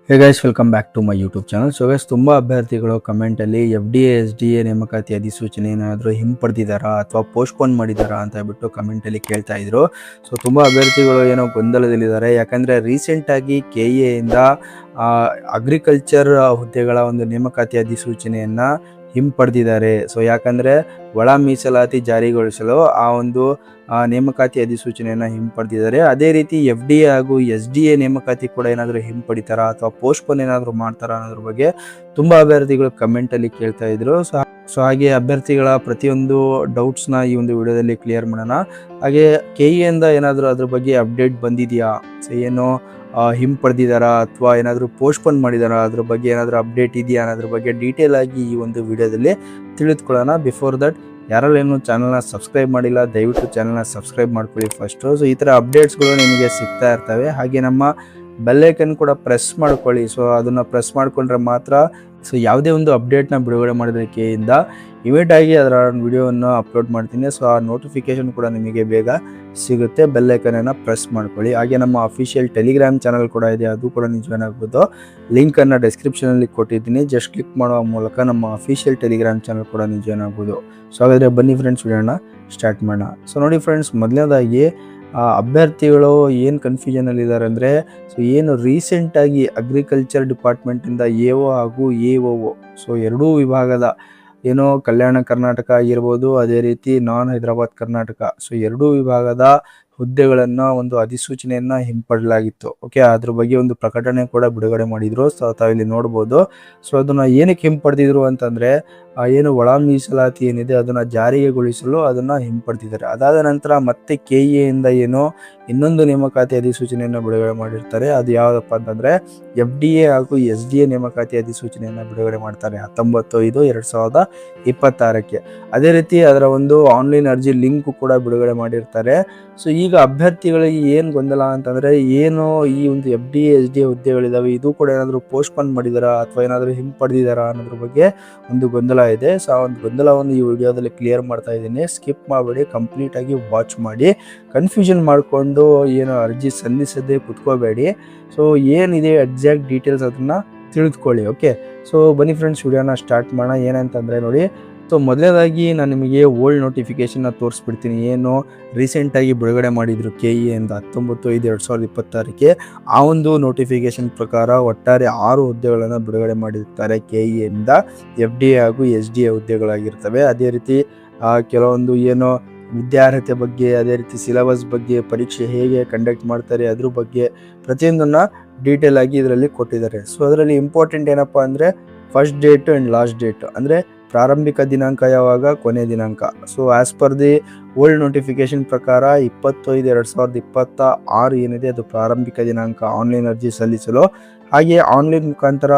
Hey guys, welcome back to my YouTube channel. So guys, ತುಂಬ ಅಭ್ಯರ್ಥಿಗಳು ಕಮೆಂಟಲ್ಲಿ FDA SDA ನೇಮಕಾತಿ ಅಧಿಸೂಚನೆ ಏನಾದರೂ ಹಿಂಪಡೆದಿದ್ದಾರಾ ಅಥವಾ ಪೋಸ್ಟ್ಪೋನ್ ಮಾಡಿದ್ದಾರಾ ಅಂತ ಹೇಳ್ಬಿಟ್ಟು ಕಮೆಂಟಲ್ಲಿ ಕೇಳ್ತಾ ಇದ್ರು. ಸೊ ತುಂಬ ಅಭ್ಯರ್ಥಿಗಳು ಏನೋ ಗೊಂದಲದಲ್ಲಿದ್ದಾರೆ. ಯಾಕಂದರೆ ರೀಸೆಂಟಾಗಿ KA ಇಂದ ಅಗ್ರಿಕಲ್ಚರ್ ಹುದ್ದೆಗಳ ಒಂದು ನೇಮಕಾತಿ ಅಧಿಸೂಚನೆಯನ್ನು ಹಿಂಪಡೆದಿದ್ದಾರೆ. ಸೊ ಯಾಕಂದರೆ ಒಳ ಮೀಸಲಾತಿ ಜಾರಿಗೊಳಿಸಲು ಆ ಒಂದು ನೇಮಕಾತಿ ಅಧಿಸೂಚನೆಯನ್ನು ಹಿಂಪಡೆದಿದ್ದಾರೆ. ಅದೇ ರೀತಿ FDA ಹಾಗೂ SDA ನೇಮಕಾತಿ ಕೂಡ ಏನಾದರೂ ಹಿಂಪಡಿತಾರಾ ಅಥವಾ ಪೋಸ್ಟ್ಪೋನ್ ಏನಾದರೂ ಮಾಡ್ತಾರಾ ಅನ್ನೋದ್ರ ಬಗ್ಗೆ ತುಂಬ ಅಭ್ಯರ್ಥಿಗಳು ಕಮೆಂಟಲ್ಲಿ ಕೇಳ್ತಾ ಇದ್ರು. ಸೊ ಹಾಗೆ ಅಭ್ಯರ್ಥಿಗಳ ಪ್ರತಿಯೊಂದು ಡೌಟ್ಸ್ನ ಈ ಒಂದು ವಿಡಿಯೋದಲ್ಲಿ ಕ್ಲಿಯರ್ ಮಾಡೋಣ. ಹಾಗೆ KA ಇಂದ ಏನಾದರೂ ಅದ್ರ ಬಗ್ಗೆ ಅಪ್ಡೇಟ್ ಬಂದಿದೆಯಾ, ಸೊ ಏನು ಹಿಂಪಡೆದಿದ್ದಾರಾ ಅಥವಾ ಏನಾದರೂ ಪೋಸ್ಟ್ಪೋನ್ ಮಾಡಿದಾರಾ, ಅದ್ರ ಬಗ್ಗೆ ಏನಾದರೂ ಅಪ್ಡೇಟ್ ಇದೆಯಾ ಅನ್ನೋದ್ರ ಬಗ್ಗೆ ಡೀಟೇಲ್ ಆಗಿ ಈ ಒಂದು ವಿಡಿಯೋದಲ್ಲಿ ತಿಳಿದುಕೊಳ್ಳೋಣ. ಬಿಫೋರ್ ದಟ್, ಯಾರಲ್ಲೇನು ಚಾನಲ್ನ ಸಬ್ಸ್ಕ್ರೈಬ್ ಮಾಡಿಲ್ಲ, ದಯವಿಟ್ಟು ಚಾನಲ್ನ ಸಬ್ಸ್ಕ್ರೈಬ್ ಮಾಡ್ಕೊಳ್ಳಿ ಫಸ್ಟು. ಸೊ ಈ ಥರ ಅಪ್ಡೇಟ್ಸ್ಗಳು ನಿಮಗೆ ಸಿಗ್ತಾ ಇರ್ತವೆ. ಹಾಗೆ ನಮ್ಮ ಬೆಲ್ಲೈಕನ್ ಕೂಡ ಪ್ರೆಸ್ ಮಾಡ್ಕೊಳ್ಳಿ. ಸೊ ಅದನ್ನು ಪ್ರೆಸ್ ಮಾಡಿಕೊಂಡ್ರೆ ಮಾತ್ರ ಸೊ ಯಾವುದೇ ಒಂದು ಅಪ್ಡೇಟ್ನ ಬಿಡುಗಡೆ ಮಾಡಿದ್ರೆ KA ಇಮಿಡಿಯೇಟಾಗಿ ಅದರ ವಿಡಿಯೋವನ್ನು ಅಪ್ಲೋಡ್ ಮಾಡ್ತೀನಿ. ಸೊ ಆ ನೋಟಿಫಿಕೇಶನ್ ಕೂಡ ನಿಮಗೆ ಬೇಗ ಸಿಗುತ್ತೆ. ಬೆಲ್ಲೈಕನನ್ನು ಪ್ರೆಸ್ ಮಾಡ್ಕೊಳ್ಳಿ. ಹಾಗೆ ನಮ್ಮ ಅಫಿಷಿಯಲ್ ಟೆಲಿಗ್ರಾಮ್ ಚಾನಲ್ ಕೂಡ ಇದೆ, ಅದು ಕೂಡ ನೀವು ಜಾಯ್ನ್ ಆಗ್ಬೋದು. ಲಿಂಕನ್ನು ಡಿಸ್ಕ್ರಿಪ್ಷನಲ್ಲಿ ಕೊಟ್ಟಿದ್ದೀನಿ. ಜಸ್ಟ್ ಕ್ಲಿಕ್ ಮಾಡುವ ಮೂಲಕ ನಮ್ಮ ಅಫಿಷಿಯಲ್ ಟೆಲಿಗ್ರಾಮ್ ಚಾನಲ್ ಕೂಡ ನೀವು ಜಾಯ್ನ್ ಆಗ್ಬೋದು. ಸೊ ಹಾಗಾದರೆ ಬನ್ನಿ ಫ್ರೆಂಡ್ಸ್, ವಿಡಿಯೋನ ಸ್ಟಾರ್ಟ್ ಮಾಡೋಣ. ಸೊ ನೋಡಿ ಫ್ರೆಂಡ್ಸ್, ಮೊದಲನೇದಾಗಿ ಅಭ್ಯರ್ಥಿಗಳು ಏನು ಕನ್ಫ್ಯೂಷನಲ್ಲಿದ್ದಾರೆ ಅಂದರೆ, ಸೊ ಏನು ರೀಸೆಂಟಾಗಿ ಅಗ್ರಿಕಲ್ಚರ್ ಡಿಪಾರ್ಟ್ಮೆಂಟಿಂದ AO ಹಾಗೂ AOO, ಸೊ ಎರಡೂ ವಿಭಾಗದ ಏನೋ ಕಲ್ಯಾಣ ಕರ್ನಾಟಕ ಆಗಿರ್ಬೋದು, ಅದೇ ರೀತಿ ನಾನ್ ಹೈದರಾಬಾದ್ ಕರ್ನಾಟಕ, ಸೊ ಎರಡೂ ವಿಭಾಗದ ಹುದ್ದೆಗಳನ್ನು ಒಂದು ಅಧಿಸೂಚನೆಯನ್ನು ಹಿಂಪಡಲಾಗಿತ್ತು. ಓಕೆ, ಅದ್ರ ಬಗ್ಗೆ ಒಂದು ಪ್ರಕಟಣೆ ಕೂಡ ಬಿಡುಗಡೆ ಮಾಡಿದರು. ಸೊ ತಾವಿಲ್ಲಿ ನೋಡ್ಬೋದು. ಸೊ ಅದನ್ನು ಏನಕ್ಕೆ ಹಿಂಪಡೆದಿದ್ರು ಅಂತಂದರೆ, ಏನು ಒಳ ಮೀಸಲಾತಿ ಏನಿದೆ ಅದನ್ನು ಜಾರಿಗೆಗೊಳಿಸಲು ಅದನ್ನು ಹಿಂಪಡೆದಿದ್ದಾರೆ. ಅದಾದ ನಂತರ ಮತ್ತೆ KA ಇಂದ ಏನೋ ಇನ್ನೊಂದು ನೇಮಕಾತಿ ಅಧಿಸೂಚನೆಯನ್ನು ಬಿಡುಗಡೆ ಮಾಡಿರ್ತಾರೆ. ಅದು ಯಾವುದಪ್ಪ ಅಂತಂದರೆ FDA ಹಾಗೂ SDA ನೇಮಕಾತಿ ಅಧಿಸೂಚನೆಯನ್ನು ಬಿಡುಗಡೆ ಮಾಡ್ತಾರೆ 19/5/2026. ಅದೇ ರೀತಿ ಅದರ ಒಂದು ಆನ್ಲೈನ್ ಅರ್ಜಿ ಲಿಂಕ್ ಕೂಡ ಬಿಡುಗಡೆ ಮಾಡಿರ್ತಾರೆ. ಸೊ ಈಗ ಅಭ್ಯರ್ಥಿಗಳಿಗೆ ಏನು ಗೊಂದಲ ಅಂತಂದರೆ, ಏನು ಈ ಒಂದು FDA SDA ಹುದ್ದೆಗಳಿದ್ದಾವೆ, ಇದು ಕೂಡ ಏನಾದರೂ ಪೋಸ್ಟ್ಪೋನ್ ಮಾಡಿದಾರಾ ಅಥವಾ ಏನಾದರೂ ಹಿಂಪಡೆದಿದ್ದಾರಾ ಅನ್ನೋದ್ರ ಬಗ್ಗೆ ಒಂದು ಗೊಂದಲ ಇದೆ. ಸೊ ಆ ಒಂದು ಗೊಂದಲವನ್ನು ಈ ವಿಡಿಯೋದಲ್ಲಿ ಕ್ಲಿಯರ್ ಮಾಡ್ತಾ ಇದ್ದೀನಿ. ಸ್ಕಿಪ್ ಮಾಡಬೇಡಿ, ಕಂಪ್ಲೀಟಾಗಿ ವಾಚ್ ಮಾಡಿ. ಕನ್ಫ್ಯೂಷನ್ ಮಾಡಿಕೊಂಡು ಏನು ಅರ್ಜಿ ಸಲ್ಲಿಸದೆ ಕುತ್ಕೋಬೇಡಿ. ಸೊ ಏನಿದೆ ಎಕ್ಸಾಕ್ಟ್ ಡೀಟೇಲ್ಸ್ ಅದನ್ನು ತಿಳಿದುಕೊಳ್ಳಿ. ಓಕೆ, ಸೊ ಬನ್ನಿ ಫ್ರೆಂಡ್ಸ್, ವಿಡಿಯೋನ ಸ್ಟಾರ್ಟ್ ಮಾಡೋಣ. ಏನಂತಂದರೆ ನೋಡಿ, ಸೊ ಮೊದಲನೇದಾಗಿ ನಾನು ನಿಮಗೆ ಓಲ್ಡ್ ನೋಟಿಫಿಕೇಷನ್ನ ತೋರಿಸ್ಬಿಡ್ತೀನಿ. ಏನು ರೀಸೆಂಟಾಗಿ ಬಿಡುಗಡೆ ಮಾಡಿದರು KA ಇಂದ 19/5/2026. ಆ ಒಂದು ನೋಟಿಫಿಕೇಷನ್ ಪ್ರಕಾರ ಒಟ್ಟಾರೆ 6 ಹುದ್ದೆಗಳನ್ನು ಬಿಡುಗಡೆ ಮಾಡಿರ್ತಾರೆ KA ಇಂದ. FDA ಹಾಗೂ SDA ಹುದ್ದೆಗಳಾಗಿರ್ತವೆ. ಅದೇ ರೀತಿ ಕೆಲವೊಂದು ಏನೋ ವಿದ್ಯಾರ್ಹತೆ ಬಗ್ಗೆ, ಅದೇ ರೀತಿ ಸಿಲೆಬಸ್ ಬಗ್ಗೆ, ಪರೀಕ್ಷೆ ಹೇಗೆ ಕಂಡಕ್ಟ್ ಮಾಡ್ತಾರೆ ಅದ್ರ ಬಗ್ಗೆ ಪ್ರತಿಯೊಂದನ್ನು ಡೀಟೇಲ್ ಆಗಿ ಇದರಲ್ಲಿ ಕೊಟ್ಟಿದ್ದಾರೆ. ಸೊ ಅದರಲ್ಲಿ ಇಂಪಾರ್ಟೆಂಟ್ ಏನಪ್ಪ ಅಂದರೆ first date and last date, ಅಂದರೆ ಪ್ರಾರಂಭಿಕ ದಿನಾಂಕ ಯಾವಾಗ, ಕೊನೆ ದಿನಾಂಕ. So as per the old notification ಪ್ರಕಾರ 20/5/2026 ಏನಿದೆ ಅದು ಪ್ರಾರಂಭಿಕ ದಿನಾಂಕ ಆನ್ಲೈನ್ ಅರ್ಜಿ ಸಲ್ಲಿಸಲು. ಹಾಗೆ ಆನ್ಲೈನ್ ಮುಖಾಂತರ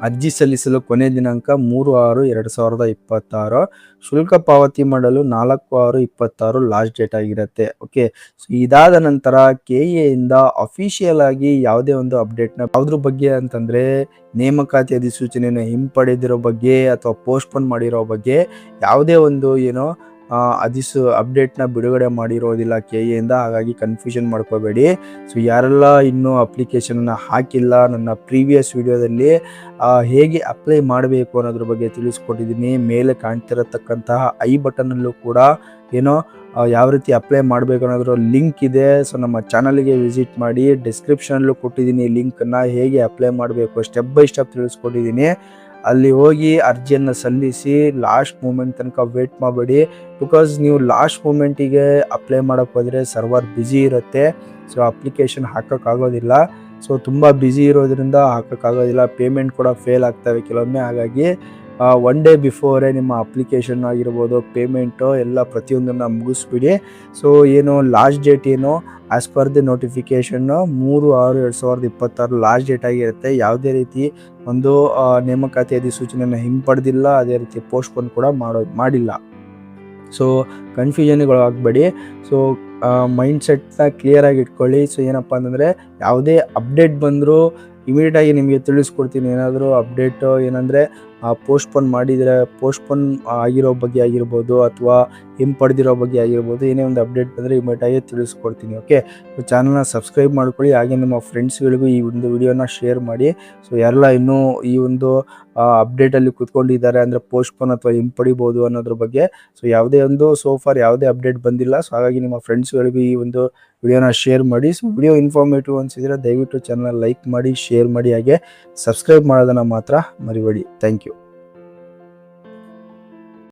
ಅರ್ಜಿ ಸಲ್ಲಿಸಲು ಕೊನೆ ದಿನಾಂಕ 3/6/2026. ಶುಲ್ಕ ಪಾವತಿ ಮಾಡಲು 4/6/26 ಲಾಸ್ಟ್ ಡೇಟ್ ಆಗಿರುತ್ತೆ. ಓಕೆ, ಸೊ ಇದಾದ ನಂತರ KA ಇಂದ ಅಫಿಷಿಯಲ್ ಆಗಿ ಯಾವುದೇ ಒಂದು ಅಪ್ಡೇಟ್ನ ಯಾವುದ್ರ ಬಗ್ಗೆ ಅಂತಂದರೆ, ನೇಮಕಾತಿ ಅಧಿಸೂಚನೆಯನ್ನು ಹಿಂಪಡೆದಿರೋ ಬಗ್ಗೆ ಅಥವಾ ಪೋಸ್ಟ್ಪೋನ್ ಮಾಡಿರೋ ಬಗ್ಗೆ ಯಾವುದೇ ಒಂದು ಏನೋ ಅಪ್ಡೇಟ್ನ ಬಿಡುಗಡೆ ಮಾಡಿರೋದಿಲ್ಲ KA ಇಂದ. ಹಾಗಾಗಿ ಕನ್ಫ್ಯೂಷನ್ ಮಾಡ್ಕೋಬೇಡಿ. ಸೊ ಯಾರೆಲ್ಲ ಇನ್ನೂ ಅಪ್ಲಿಕೇಶನನ್ನು ಹಾಕಿಲ್ಲ, ನನ್ನ ಪ್ರೀವಿಯಸ್ ವಿಡಿಯೋದಲ್ಲಿ ಹೇಗೆ ಅಪ್ಲೈ ಮಾಡಬೇಕು ಅನ್ನೋದ್ರ ಬಗ್ಗೆ ತಿಳಿಸ್ಕೊಟ್ಟಿದ್ದೀನಿ. ಮೇಲೆ ಕಾಣ್ತಿರತಕ್ಕಂತಹ ಐ ಬಟನ್ನಲ್ಲೂ ಕೂಡ ಏನೋ ಯಾವ ರೀತಿ ಅಪ್ಲೈ ಮಾಡಬೇಕು ಅನ್ನೋದ್ರ ಲಿಂಕ್ ಇದೆ. ಸೊ ನಮ್ಮ ಚಾನಲ್ಗೆ ವಿಸಿಟ್ ಮಾಡಿ, ಡಿಸ್ಕ್ರಿಪ್ಷನಲ್ಲೂ ಕೊಟ್ಟಿದ್ದೀನಿ ಲಿಂಕನ್ನು. ಹೇಗೆ ಅಪ್ಲೈ ಮಾಡಬೇಕು ಸ್ಟೆಪ್ ಬೈ ಸ್ಟೆಪ್ ತಿಳಿಸ್ಕೊಟ್ಟಿದ್ದೀನಿ. ಅಲ್ಲಿ ಹೋಗಿ ಅರ್ಜಿಯನ್ನು ಸಲ್ಲಿಸಿ. ಲಾಸ್ಟ್ ಮೂಮೆಂಟ್ ತನಕ ವೇಟ್ ಮಾಡಬೇಡಿ. ಬಿಕಾಸ್ ನೀವು ಲಾಸ್ಟ್ ಮೂಮೆಂಟಿಗೆ ಅಪ್ಲೈ ಮಾಡೋಕ್ಕೆ ಹೋದರೆ ಸರ್ವರ್ ಬ್ಯುಸಿ ಇರುತ್ತೆ. ಸೊ ಅಪ್ಲಿಕೇಶನ್ ಹಾಕೋಕ್ಕಾಗೋದಿಲ್ಲ. ಸೊ ತುಂಬ ಬ್ಯುಸಿ ಇರೋದ್ರಿಂದ ಹಾಕೋಕ್ಕಾಗೋದಿಲ್ಲ. ಪೇಮೆಂಟ್ ಕೂಡ ಫೇಲ್ ಆಗ್ತವೆ ಕೆಲವೊಮ್ಮೆ. ಹಾಗಾಗಿ 1 ಡೇ ಬಿಫೋರೇ ನಿಮ್ಮ ಅಪ್ಲಿಕೇಶನ್ ಆಗಿರ್ಬೋದು, ಪೇಮೆಂಟು ಎಲ್ಲ ಪ್ರತಿಯೊಂದನ್ನು ಮುಗಿಸ್ಬಿಡಿ. ಸೊ ಏನು ಲಾಸ್ಟ್ ಡೇಟ್ ಏನು as per the notification 3/6/2026 last date ಆಗಿರುತ್ತೆ. ಯಾವುದೇ ರೀತಿ ಒಂದು ನೇಮಕಾತಿ ಅಧಿಸೂಚನೆಯನ್ನು ಹಿಂಪಡೆದಿಲ್ಲ, ಅದೇ ರೀತಿ ಪೋಸ್ಟ್ಪೋನ್ ಕೂಡ ಮಾಡಿಲ್ಲ. ಸೊ ಕನ್ಫ್ಯೂಷನ್ಗಳಾಗಬೇಡಿ. ಸೊ ಮೈಂಡ್ಸೆಟ್ನ ಕ್ಲಿಯರಾಗಿ ಇಟ್ಕೊಳ್ಳಿ. ಸೊ ಏನಪ್ಪ ಅಂತಂದರೆ, ಯಾವುದೇ ಅಪ್ಡೇಟ್ ಬಂದರೂ ಇಮಿಡಿಯೇಟಾಗಿ ನಿಮಗೆ ತಿಳಿಸ್ಕೊಡ್ತೀನಿ. ಏನಾದರೂ ಅಪ್ಡೇಟು ಏನಂದರೆ ಪೋಸ್ಟ್ಪೋನ್ ಮಾಡಿದರೆ ಪೋಸ್ಟ್ಪೋನ್ ಆಗಿರೋ ಬಗ್ಗೆ ಆಗಿರ್ಬೋದು ಅಥವಾ ಹಿಂಪಡೆದಿರೋ ಬಗ್ಗೆ ಆಗಿರ್ಬೋದು, ಏನೇ ಒಂದು ಅಪ್ಡೇಟ್ ಬಂದರೆ ಇಮಿಡಿಯೇಟಾಗಿ ತಿಳಿಸ್ಕೊಡ್ತೀನಿ. ಓಕೆ, ಚಾನಲ್ನ ಸಬ್ಸ್ಕ್ರೈಬ್ ಮಾಡ್ಕೊಳ್ಳಿ. ಹಾಗೆ ನಿಮ್ಮ ಫ್ರೆಂಡ್ಸ್ಗಳಿಗೂ ಈ ಒಂದು ವಿಡಿಯೋನ ಶೇರ್ ಮಾಡಿ. ಸೊ ಯಾರೆಲ್ಲ ಇನ್ನೂ ಈ ಒಂದು ಅಪ್ಡೇಟಲ್ಲಿ ಕೂತ್ಕೊಂಡಿದ್ದಾರೆ ಅಂದರೆ ಪೋಸ್ಟ್ಪೋನ್ ಅಥವಾ ಹಿಂಪಡಿಬೋದು ಅನ್ನೋದ್ರ ಬಗ್ಗೆ, ಸೊ ಯಾವುದೇ ಒಂದು ಸೋಫಾರ್ ಯಾವುದೇ ಅಪ್ಡೇಟ್ ಬಂದಿಲ್ಲ. ಸೊ ಹಾಗಾಗಿ ನಿಮ್ಮ ಫ್ರೆಂಡ್ಸ್ಗಳಿಗೂ ಈ ಒಂದು ವಿಡಿಯೋನ ಶೇರ್ ಮಾಡಿ. ಸೊ ವಿಡಿಯೋ ಇನ್ಫಾರ್ಮೇಟಿವ್ ಅನಿಸಿದರೆ ದಯವಿಟ್ಟು ಚಾನಲ್ ಲೈಕ್ ಮಾಡಿ, ಶೇರ್ ಮಾಡಿ, ಹಾಗೆ ಸಬ್ಸ್ಕ್ರೈಬ್ ಮಾಡೋದನ್ನು ಮಾತ್ರ ಮರಿಬೇಡಿ. Thank you.